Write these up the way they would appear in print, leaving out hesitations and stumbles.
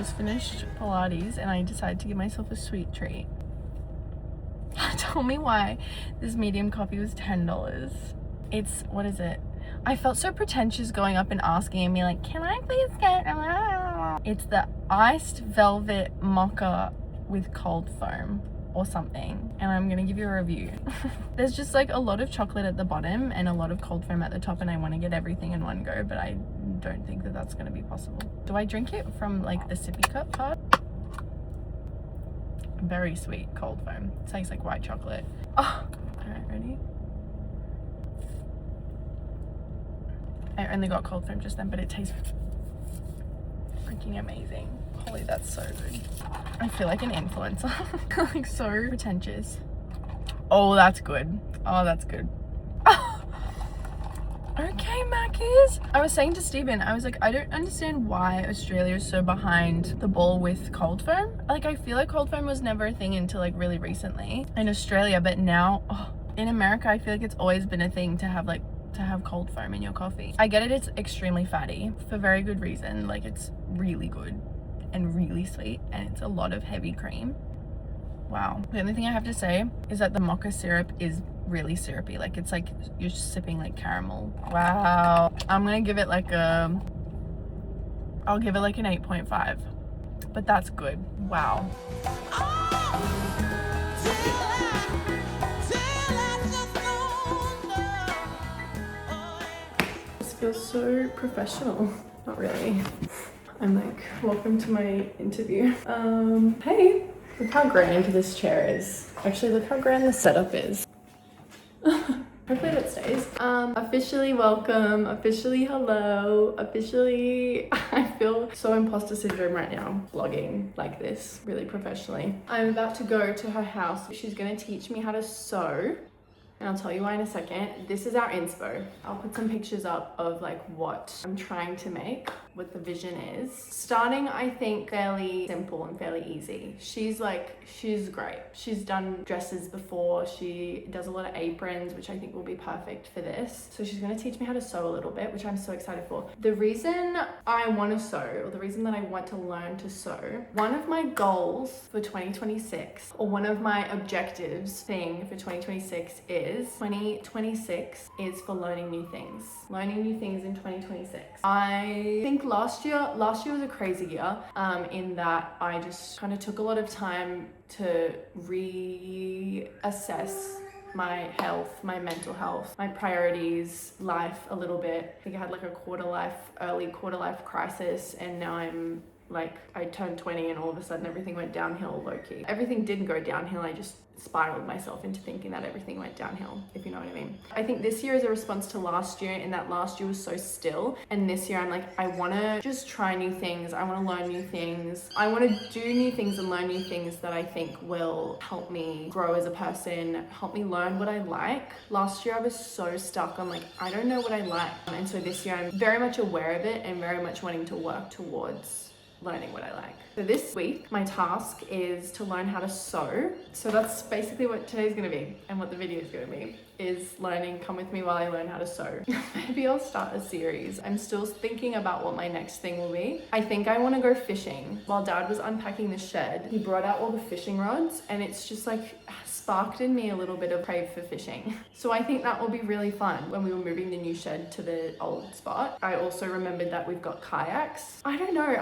just finished Pilates and I decided to give myself a sweet treat. Tell me why this medium coffee was $10. It's, what is it? I felt so pretentious going up and asking and being like, can I please get... It's the iced velvet mocha with cold foam or something, and I'm gonna give you a review. There's just like a lot of chocolate at the bottom and a lot of cold foam at the top, and I want to get everything in one go, but I don't think that that's gonna be possible. Do I drink it from like the sippy cup part? Very sweet cold foam. It tastes like white chocolate. Oh, all right, ready? I only got cold foam just then, but it tastes freaking amazing. Holy, that's so good. I feel like an influencer. Like so pretentious. Oh, that's good. Oh, that's good. Okay, Mackies. I was saying to Stephen, I was like, I don't understand why Australia is so behind the ball with cold foam. Like, I feel like cold foam was never a thing until like really recently in Australia, but now in America, I feel like it's always been a thing to have cold foam in your coffee. I get it, it's extremely fatty for very good reason. Like, it's really good and really sweet, and it's a lot of heavy cream. Wow. The only thing I have to say is that the mocha syrup is really syrupy. Like, it's like you're sipping like caramel. Wow. I'm gonna give it like I'll give it like an 8.5, but that's good. Wow. This feels so professional. Not really. I'm like, welcome to my interview. Hey, look how grand this chair is. Actually, look how grand the setup is. Hopefully that stays. Officially welcome, officially hello, officially, I feel so imposter syndrome right now, vlogging like this, really professionally. I'm about to go to her house. She's gonna teach me how to sew. And I'll tell you why in a second. This is our inspo. I'll put some pictures up of like what I'm trying to make, what the vision is. Starting, I think, fairly simple and fairly easy. She's great. She's done dresses before. She does a lot of aprons, which I think will be perfect for this. So she's gonna teach me how to sew a little bit, which I'm so excited for. The reason I want to sew, or the reason that I want to learn to sew, one of my goals for 2026, or one of my objectives thing for 2026 is 2026 is for learning new things. Learning new things in 2026. I think last year was a crazy year in that I just kind of took a lot of time to reassess my health, my mental health, my priorities, life a little bit. I think I had like early quarter life crisis, and now I'm like, I turned 20 and all of a sudden everything went downhill low-key. Everything didn't go downhill, I just spiraled myself into thinking that everything went downhill, if you know what I mean. I think this year is a response to last year, in that last year was so still, and this year I'm like, I want to just try new things, I want to learn new things, I want to do new things and learn new things that I think will help me grow as a person, help me learn what I like. Last year I was so stuck on like, I don't know what I like, and so this year I'm very much aware of it and very much wanting to work towards learning what I like. So this week, my task is to learn how to sew. So that's basically what today's gonna be, and what the video is gonna be, is learning, come with me while I learn how to sew. Maybe I'll start a series. I'm still thinking about what my next thing will be. I think I wanna go fishing. While Dad was unpacking the shed, he brought out all the fishing rods, and it's just like sparked in me a little bit of crave for fishing. So I think that will be really fun when we were moving the new shed to the old spot. I also remembered that we've got kayaks. I don't know,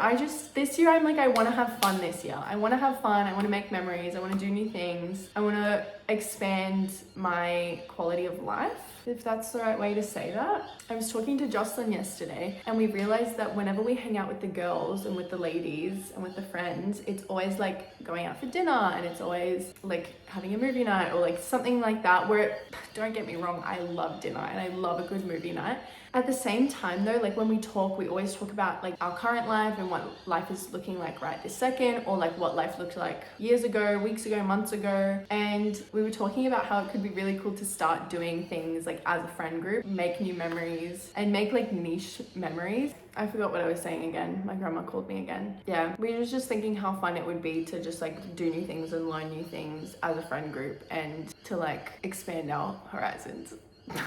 this year I'm like, I want to have fun this year. I want to have fun, I want to make memories, I want to do new things. I want to expand my quality of life, if that's the right way to say that. I was talking to Jocelyn yesterday, and we realized that whenever we hang out with the girls and with the ladies and with the friends, it's always like going out for dinner, and it's always like having a movie night or like something like that, where, don't get me wrong, I love dinner and I love a good movie night. At the same time though, like when we talk, we always talk about like our current life and what life is looking like right this second, or like what life looked like years ago, weeks ago, months ago. And we were talking about how it could be really cool to start doing things like as a friend group, make new memories and make like niche memories. I forgot what I was saying again. My grandma called me again. Yeah, we were just thinking how fun it would be to just like do new things and learn new things as a friend group, and to like expand our horizons.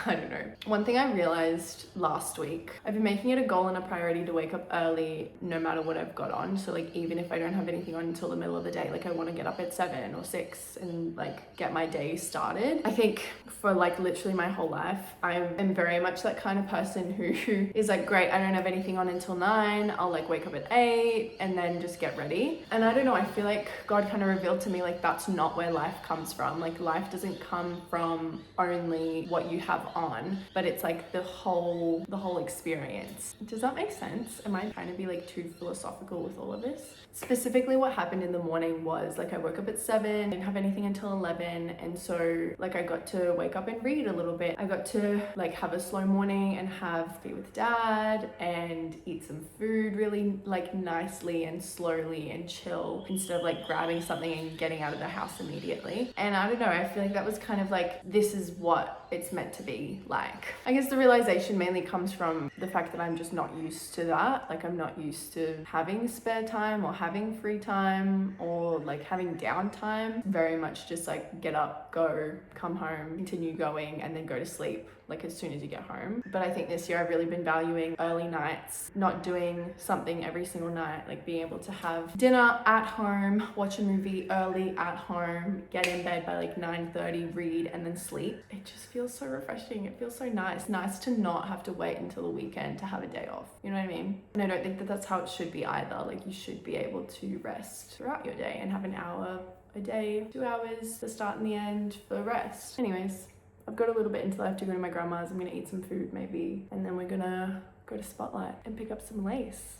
I don't know. One thing I realized last week, I've been making it a goal and a priority to wake up early no matter what I've got on. So like even if I don't have anything on until the middle of the day, like I want to get up at 7 or 6 and like get my day started. I think for like literally my whole life, I am very much that kind of person who is like, great, I don't have anything on until 9. I'll like wake up at 8 and then just get ready. And I don't know, I feel like God kind of revealed to me like that's not where life comes from. Like life doesn't come from only what you have on, but it's like the whole experience. Does that make sense? Am I trying to be like too philosophical with all of this? Specifically what happened in the morning was like I woke up at 7, didn't have anything until 11, and so like I got to wake up and read a little bit. I got to like have a slow morning and have tea with dad and eat some food really like nicely and slowly and chill instead of like grabbing something and getting out of the house immediately. And I don't know, I feel like that was kind of like, this is what it's meant to be like. I guess the realization mainly comes from the fact that I'm just not used to that. Like I'm not used to having spare time or having free time or like having downtime. Very much just like get up, go, come home, continue going, and then go to sleep like as soon as you get home. But I think this year I've really been valuing early nights, not doing something every single night, like being able to have dinner at home, watch a movie early at home, get in bed by like 9:30, read, and then sleep. It just feels so refreshing. It feels so nice to not have to wait until the weekend to have a day off. You know what I mean? And I don't think that that's how it should be either. Like you should be able to rest throughout your day and have an hour a day, 2 hours, the start and the end for rest. Anyways, I've got a little bit until I have to go to my grandma's. I'm gonna eat some food maybe, and then we're gonna go to Spotlight and pick up some lace.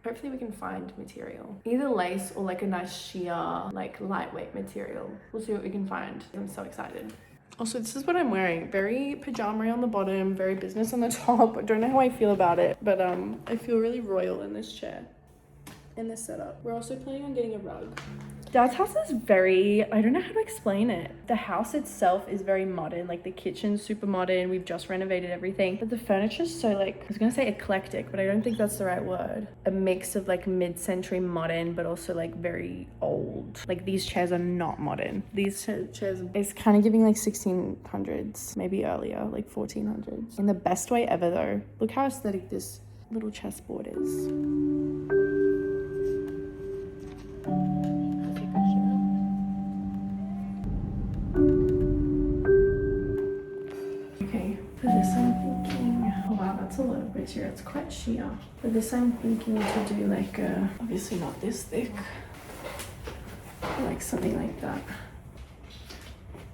Hopefully we can find material. Either lace or like a nice sheer, like lightweight material. We'll see what we can find. I'm so excited. Also, this is what I'm wearing. Very pajama on the bottom, very business on the top. I don't know how I feel about it, but I feel really royal in this chair, in this setup. We're also planning on getting a rug. Dad's house is very, I don't know how to explain it. The house itself is very modern, like the kitchen's super modern. We've just renovated everything, but the furniture's so like, I was gonna say eclectic, but I don't think that's the right word. A mix of like mid-century modern, but also like very old. Like these chairs are not modern. These chairs, it's kind of giving like 1600s, maybe earlier, like 1400s. In the best way ever though. Look how aesthetic this little chessboard is. For this I'm thinking, oh wow, that's a lot of material, it's quite sheer. For this I'm thinking to do like a, obviously not this thick, like something like that.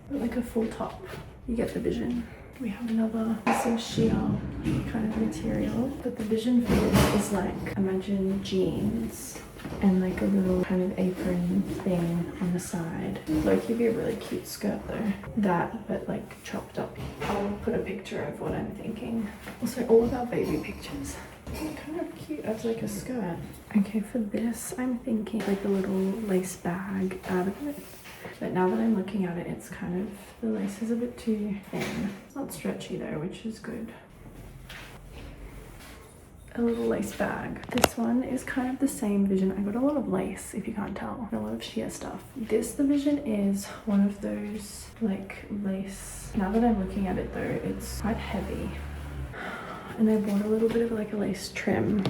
But like a full top, you get the vision. We have another piece of sheer kind of material, but the vision for this is like, imagine jeans and like a little kind of apron thing on the side. Like it'd be a really cute skirt though. That, but like chopped up. I'll put a picture of what I'm thinking. Also all of our baby pictures. Kind of cute as like a skirt. Okay, for this I'm thinking like a little lace bag out of it. But now that I'm looking at it, it's kind of, the lace is a bit too thin. It's not stretchy though, which is good. A little lace bag. This one is kind of the same vision. I got a lot of lace, if you can't tell, and a lot of sheer stuff. This, the vision is one of those like lace. Now that I'm looking at it though, it's quite heavy. And I bought a little bit of like a lace trim.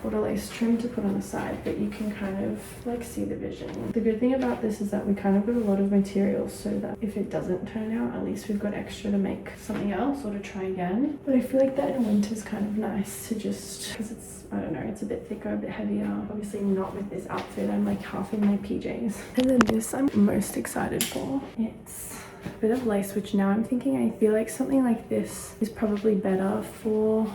Bought a lace trim to put on the side, but you can kind of like see the vision. The good thing about this is that we kind of got a lot of materials so that if it doesn't turn out, at least we've got extra to make something else or to try again. But I feel like that in winter is kind of nice to just, because it's, I don't know, it's a bit thicker, a bit heavier. Obviously not with this outfit, I'm like half in my PJs. And then this I'm most excited for. It's a bit of lace, which now I'm thinking I feel like something like this is probably better for,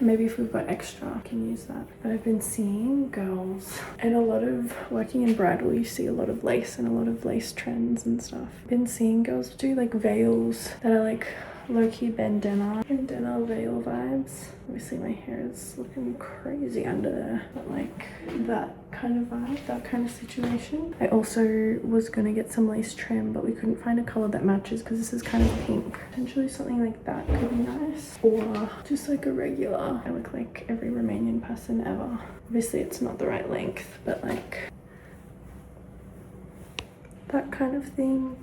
maybe if we've got extra, I can use that. But I've been seeing girls, and a lot of working in bridal, you see a lot of lace and a lot of lace trends and stuff. I've been seeing girls do like veils that are like low-key bandana veil vibes. Obviously my hair is looking crazy under there, but like that kind of vibe, that kind of situation. I also was gonna get some lace trim, but we couldn't find a color that matches because this is kind of pink. Potentially something like that could be nice, or just like a regular. I look like every Romanian person ever. Obviously it's not the right length, but like that kind of thing.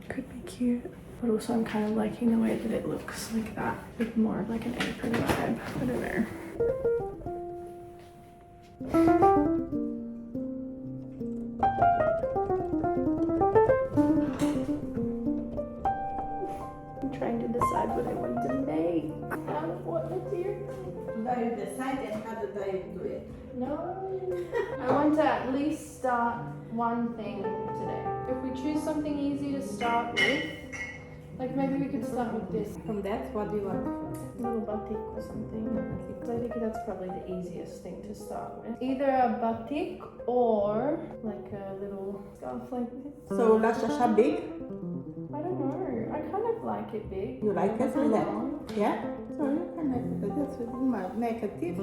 Could be cute. But also I'm kind of liking the way that it looks like that, with more of like an apron vibe. I don't know. I'm trying to decide what I want to make out of what material. Now you decide, and how do you do it? No. I want to at least start one thing today. If we choose something easy to start with, like maybe we could start with this From that, what do you want? little batik or something. I think that's probably the easiest thing to start with. Either a batik or like a little scarf like this. So let's just have big. I don't know. I kind of like it big. You like it with that? Long. Yeah? So you can have it, but that's what you might make a tip.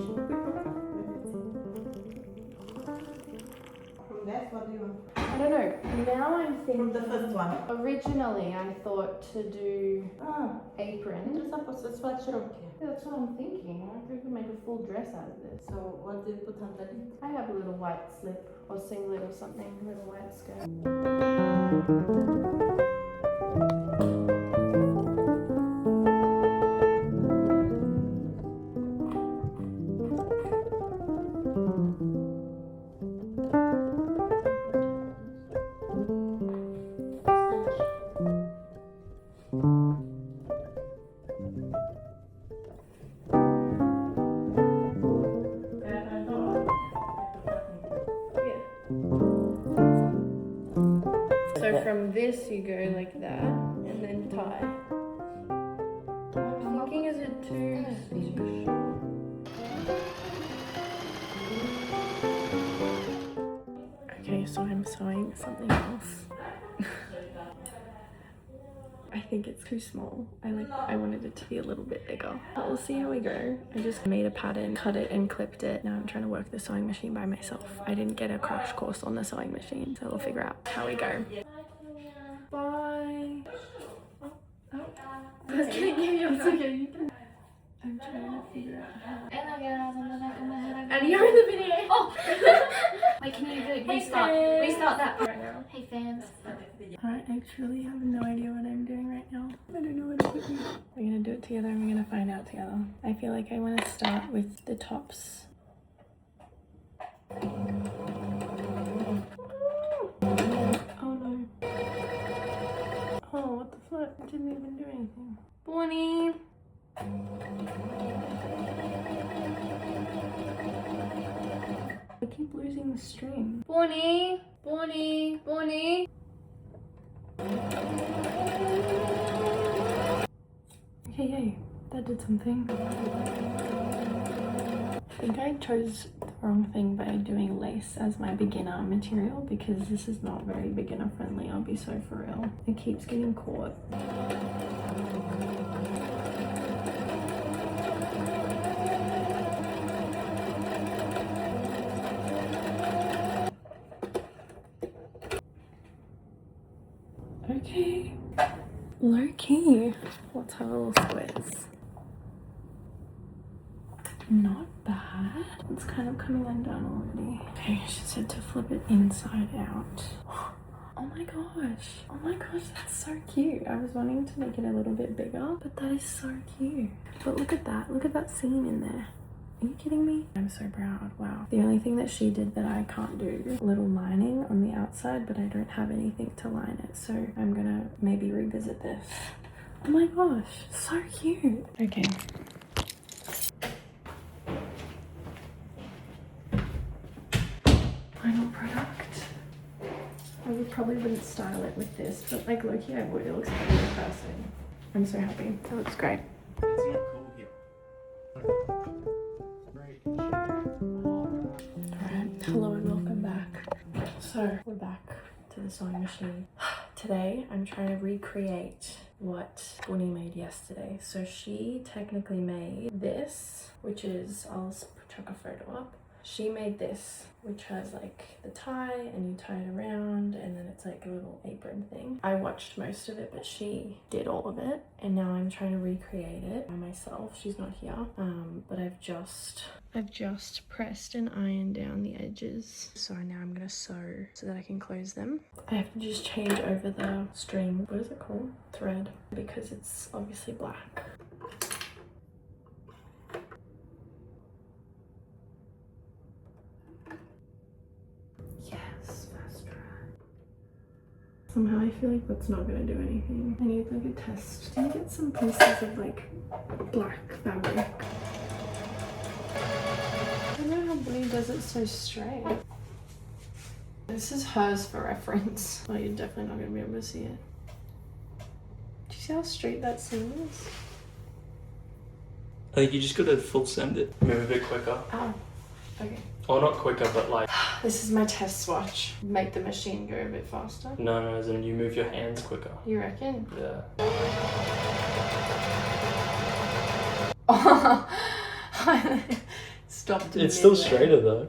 From that, what do you want? I don't know. Now I'm thinking. From the first one. Originally, I thought to do Ah, apron. just supposed to swatch your okay. Yeah, that's what I'm thinking. I think we could make a full dress out of this. So what do you put underneath? I have a little white slip or singlet or something, a little white skirt. So from this you go like that and then tie. I'm thinking, is it too short? Okay, so I'm sewing something else. I think it's too small. I wanted it to be a little bit bigger. But we'll see how we go. I just made a pattern, cut it and clipped it. Now I'm trying to work the sewing machine by myself. I didn't get a crash course on the sewing machine, so we'll figure out how we go. Bye. Oh. I was gonna give you a second. You can. I'm trying to figure out how. And you're in the video. Oh! Wait, can you restart that right now? Hey fans. I actually have no idea what I'm doing right now. I don't know what to do. We're gonna do it together and we're gonna find out together. I feel like I want to start with the tops. Oh no. Oh, what the flip? I didn't even do anything. Bonnie! I keep losing the string. Bonnie! Bonnie! Bonnie! Okay, yay. That did something. I think I chose the wrong thing by doing lace as my beginner material because this is not very beginner friendly, I'll be so for real. It keeps getting caught. Okay. Low key. Let's have a little squiz. Not bad. It's kind of coming undone already. Okay, she said to flip it inside out. Oh my gosh. Oh my gosh, that's so cute. I was wanting to make it a little bit bigger, but that is so cute. But look at that. Look at that seam in there. Are you kidding me? I'm so proud. Wow. The only thing that she did that I can't do, a little lining on the outside, but I don't have anything to line it. So I'm gonna maybe revisit this. Oh my gosh, so cute. Okay. Final product. I probably wouldn't style it with this, but like low-key I would. It looks better in person. I'm so happy. That looks great. Alright, hello and welcome back. So we're back to the sewing machine. Today I'm trying to recreate what Bonnie made yesterday. So she technically made this, which is, I'll chuck a photo up. She made this, which has like the tie and you tie it around and then it's like a little apron thing. I watched most of it, but she did all of it. And now I'm trying to recreate it by myself. She's not here. But I've just pressed and ironed down the edges. So now I'm gonna sew so that I can close them. I have to just change over the string, what is it called? Thread, because it's obviously black. Yes, fast dry. Somehow I feel like that's not gonna do anything. I need like a test. Can I get some pieces of like black fabric? I don't know how Bonnie does it so straight. This is hers for reference. Oh, you're definitely not gonna be able to see it. Do you see how straight that seam is? I think you just gotta full send it. Move a bit quicker. Oh, okay. Or not quicker, but like... This is my test swatch. Make the machine go a bit faster. No, as in you move your hands quicker. You reckon? Yeah. Stopped. It's still straighter though.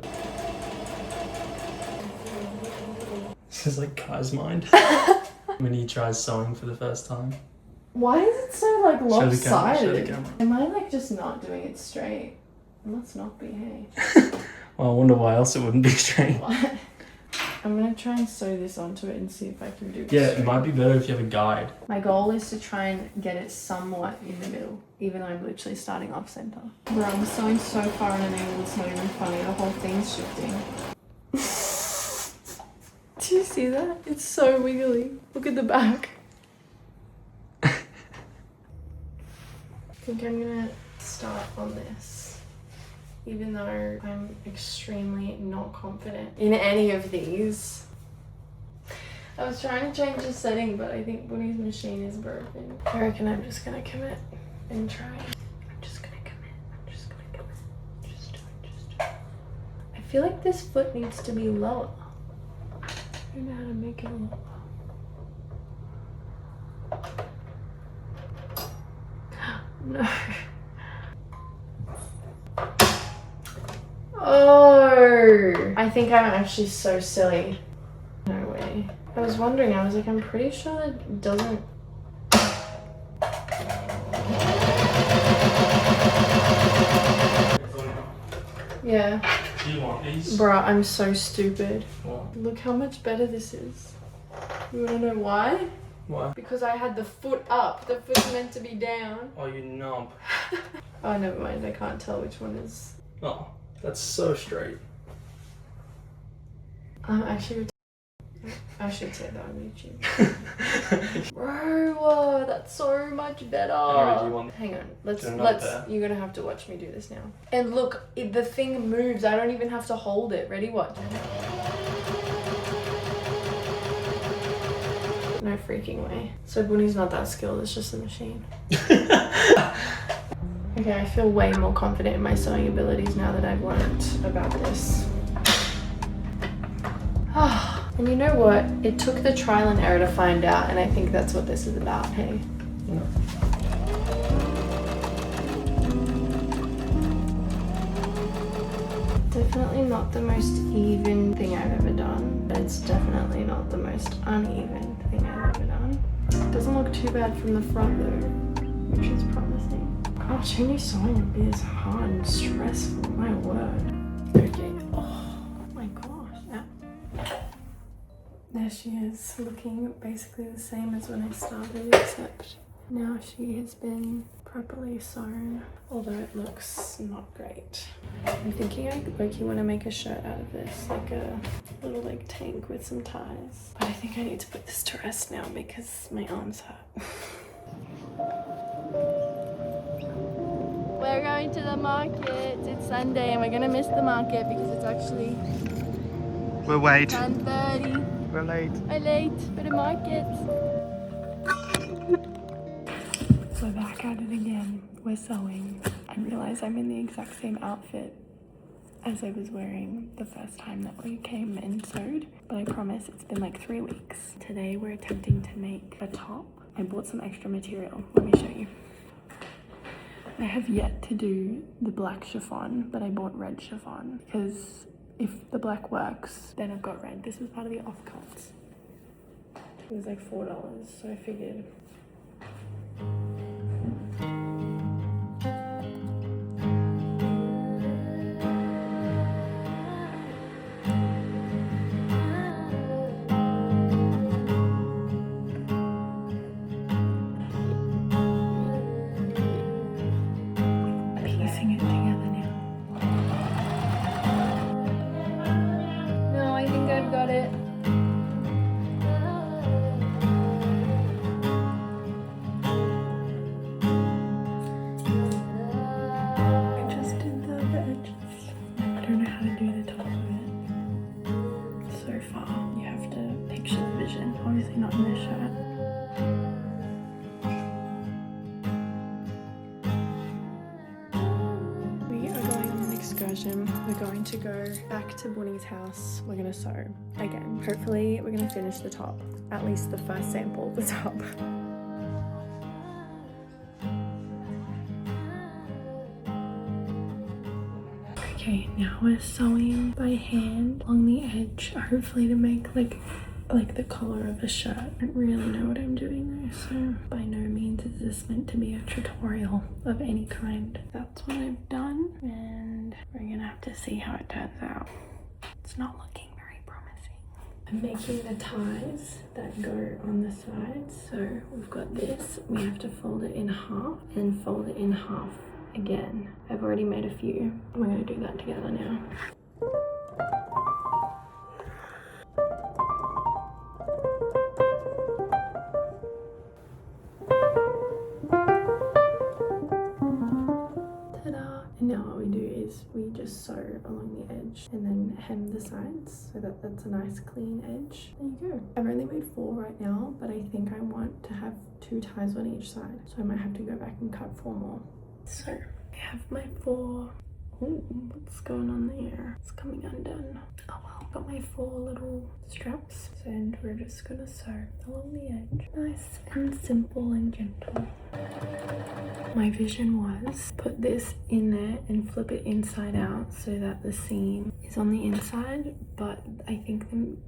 This is like Kai's mind. When he tries sewing for the first time. Why is it so like lopsided? Show the camera. Am I like just not doing it straight? It must not be, hey. Well, I wonder why else it wouldn't be straight. What? I'm gonna try and sew this onto it and see if I can do it. Yeah, straight. it might be better if you have a guide. My goal is to try and get it somewhat in the middle, even though I'm literally starting off center. Bro, I'm sewing so far on an angle, it's not even funny. The whole thing's shifting. Do you see that? It's so wiggly. Look at the back. I think I'm gonna start on this, even though I'm extremely not confident in any of these. I was trying to change the setting, but I think Bonnie's machine is broken. I reckon I'm just gonna commit and try. I'm just gonna commit. Just do it. I feel like this foot needs to be lower. I don't know how to make it lower. No. Oh, I think I'm actually so silly. No way. I was wondering, I was like, I'm pretty sure it doesn't. Yeah. Do you want these? Bruh, I'm so stupid. What? Look how much better this is. You wanna know why? Why? Because I had the foot up. The foot's meant to be down. Oh, you knob. Oh, never mind. I can't tell which one is. Oh, that's so straight. Actually, I should say that on YouTube. Bro, that's so much better. Anyway, do you want... Hang on. Do you want that? You're gonna have to watch me do this now. And look, the thing moves. I don't even have to hold it. Ready? Watch. No freaking way. So Bonnie's not that skilled, it's just the machine. Okay, I feel way more confident in my sewing abilities now that I've learned about this. And you know what? It took the trial and error to find out, and I think that's what this is about, hey? No. Definitely not the most even thing I've ever done, but it's definitely not the most uneven thing I've ever done. It doesn't look too bad from the front though, which is promising. Gosh, who knew sewing would be as hard and stressful? My word. Okay. Oh my gosh. Yeah. There she is, looking basically the same as when I started, except now she has been properly sewn, although it looks not great. I'm thinking I low-key want to make a shirt out of this, like a little like tank with some ties. But I think I need to put this to rest now because my arms hurt. We're going to the market. It's Sunday and we're gonna miss the market because it's actually... We're late. 10:30. We're late. We're late for the market. We're back at it again. We're sewing. I realize I'm in the exact same outfit as I was wearing the first time that we came and sewed, but I promise it's been like 3 weeks. Today we're attempting to make a top. I bought some extra material. Let me show you. I have yet to do the black chiffon, but I bought red chiffon because if the black works, then I've got red. This was part of the offcuts. It was like $4, so I figured. Piecing it together now. No, I think I've got it. I just did the edges. I don't know how to do the top of it. So far, you have to picture the vision. Obviously not in this shirt. We are going on an excursion. We're going to go back to Bonnie's house. We're gonna sew again. Hopefully we're gonna finish the top. At least the first sample of the top. Okay, now we're sewing by hand along the edge, hopefully to make like the collar of a shirt. I don't really know what I'm doing though, so by no means is this meant to be a tutorial of any kind. That's what I've done, and we're gonna have to see how it turns out. It's not looking very promising. I'm making the ties that go on the sides. So we've got this, we have to fold it in half and fold it in half again. I've already made a few. We're gonna do that together now. And now what we do is we just sew along the edge and then hem the sides so that that's a nice clean edge. There you go. I've only made 4 right now, but I think I want to have 2 ties on each side. So I might have to go back and cut 4 more. So I have my 4. Ooh, what's going on there? It's coming undone. Oh well, got my 4 little straps and we're just gonna sew along the edge. Nice and simple and gentle. My vision was put this in there and flip it inside out so that the seam is on the inside, but I think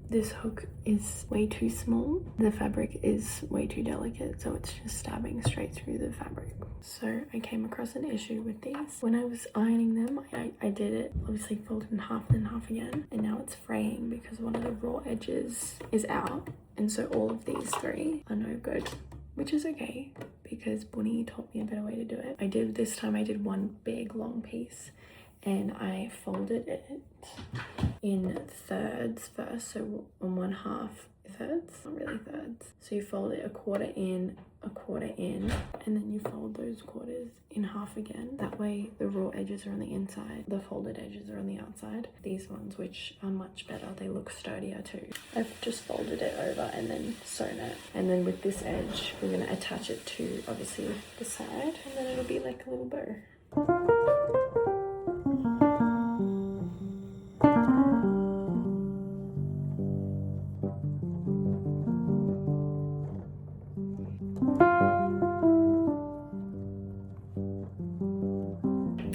this hook is way too small. The fabric is way too delicate, so it's just stabbing straight through the fabric. So I came across an issue with these. When I was ironing them, I did it, obviously folded in half and half again, and now it's fraying because one of the raw edges is out, and so all of these 3 are no good, which is okay because Bunny taught me a better way to do it. This time I did one big long piece and I folded it in thirds first, so on 1/2 thirds, not really thirds. So you fold it a quarter in, and then you fold those quarters in half again. That way the raw edges are on the inside, the folded edges are on the outside. These ones, which are much better, they look sturdier too. I've just folded it over and then sewn it. And then with this edge, we're gonna attach it to obviously the side, and then it'll be like a little bow.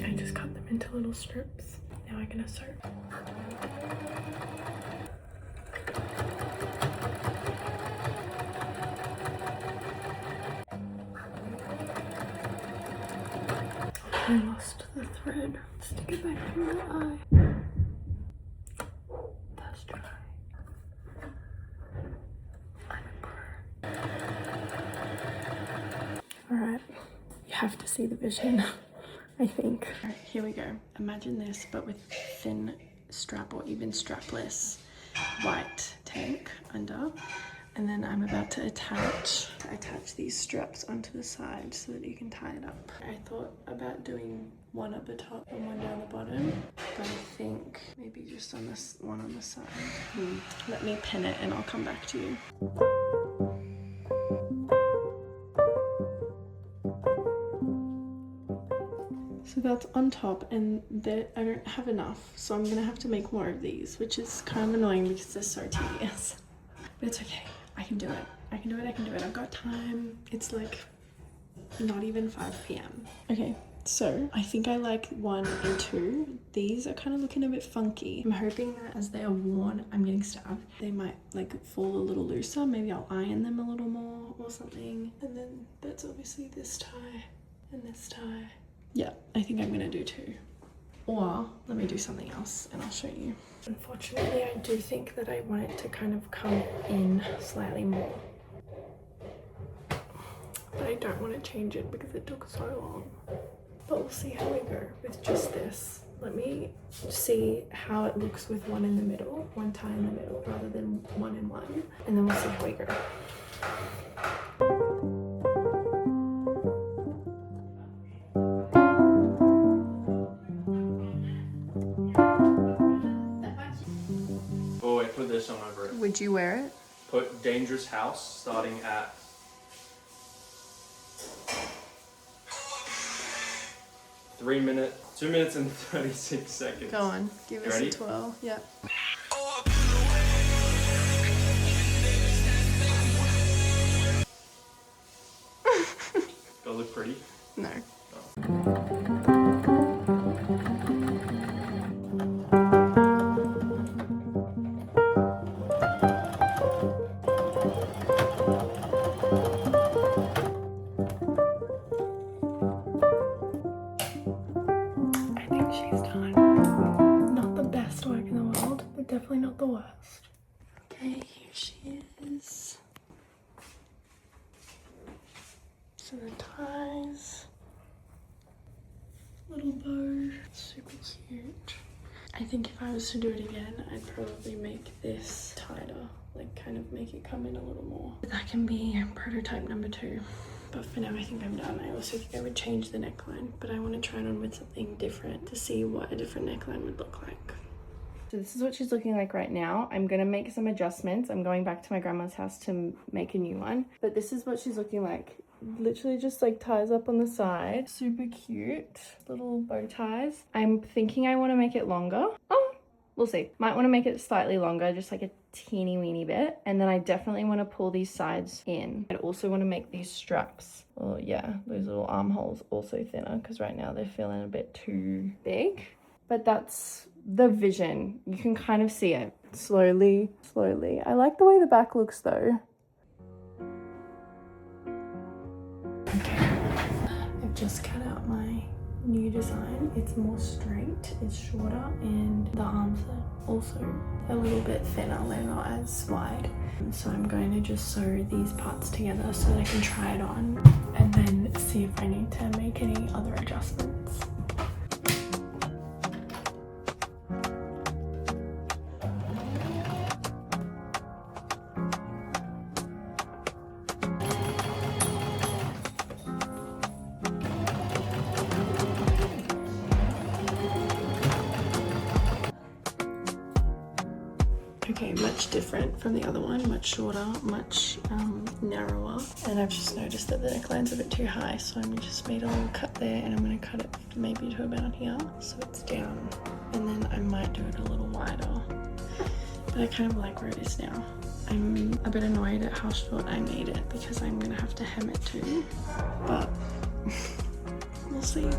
I just cut them into little strips. Now I'm gonna sew. I lost the thread. Stick it back through the eye. That's dry. I'm a pro. Alright, you have to see the vision, I think. Alright, here we go. Imagine this, but with thin strap or even strapless white tank under. And then I'm about to attach these straps onto the side so that you can tie it up. I thought about doing one at the top and one down the bottom, but I think maybe just on this one on the side. Let me pin it and I'll come back to you. So that's on top, and I don't have enough, so I'm gonna have to make more of these, which is kind of annoying because they're so tedious. But it's okay. I can do it. I can do it. I've got time. It's like not even 5 p.m. Okay, So I think I like 1 and 2. These are kind of looking a bit funky. I'm hoping that as they are worn, I'm getting stabbed, they might like fall a little looser. Maybe I'll iron them a little more or something. And then that's obviously this tie and this tie. Yeah, I think I'm gonna do 2. Or let me do something else and I'll show you. Unfortunately, I do think that I want it to kind of come in slightly more. But I don't want to change it because it took so long. But we'll see how we go with just this. Let me see how it looks with 1 in the middle, 1 tie in the middle rather than 1 in 1. And then we'll see how we go. Oh wait, put this on over it. Would you wear it? Put Dangerous House starting at 2 minutes and 36 seconds. Go on, give us ready? a twirl. Yep. Does it look pretty? No. I think she's done. Not the best work in the world, but definitely not the worst. Okay, here she is. So the ties, little bow, super cute. I think if I was to do it again, I'd probably make this tighter, like kind of make it come in a little more. That can be prototype number 2. But for now, I think I'm done. I also think I would change the neckline, but I want to try it on with something different to see what a different neckline would look like. So this is what she's looking like right now. I'm gonna make some adjustments. I'm going back to my grandma's house to make a new one. But this is what she's looking like. Literally just like ties up on the side. Super cute. Little bow ties. I'm thinking I want to make it longer. Oh, we'll see. Might want to make it slightly longer, just like a teeny weeny bit. And then I definitely want to pull these sides in. I also want to make these straps, oh yeah, those little armholes also thinner because right now they're feeling a bit too big. But that's the vision. You can kind of see it slowly. I like the way the back looks though. Okay, I've just cut out my new design. It's more straight, it's shorter, and the arms are also a little bit thinner. They're not as wide. So I'm going to just sew these parts together so that I can try it on and then see if I need to make any other adjustments. Okay, much different from the other one, much shorter, much narrower. And I've just noticed that the neckline's a bit too high, so I'm just made a little cut there and I'm gonna cut it maybe to about here, so it's down. And then I might do it a little wider, but I kind of like where it is now. I'm a bit annoyed at how short I made it because I'm gonna have to hem it too, but we'll see.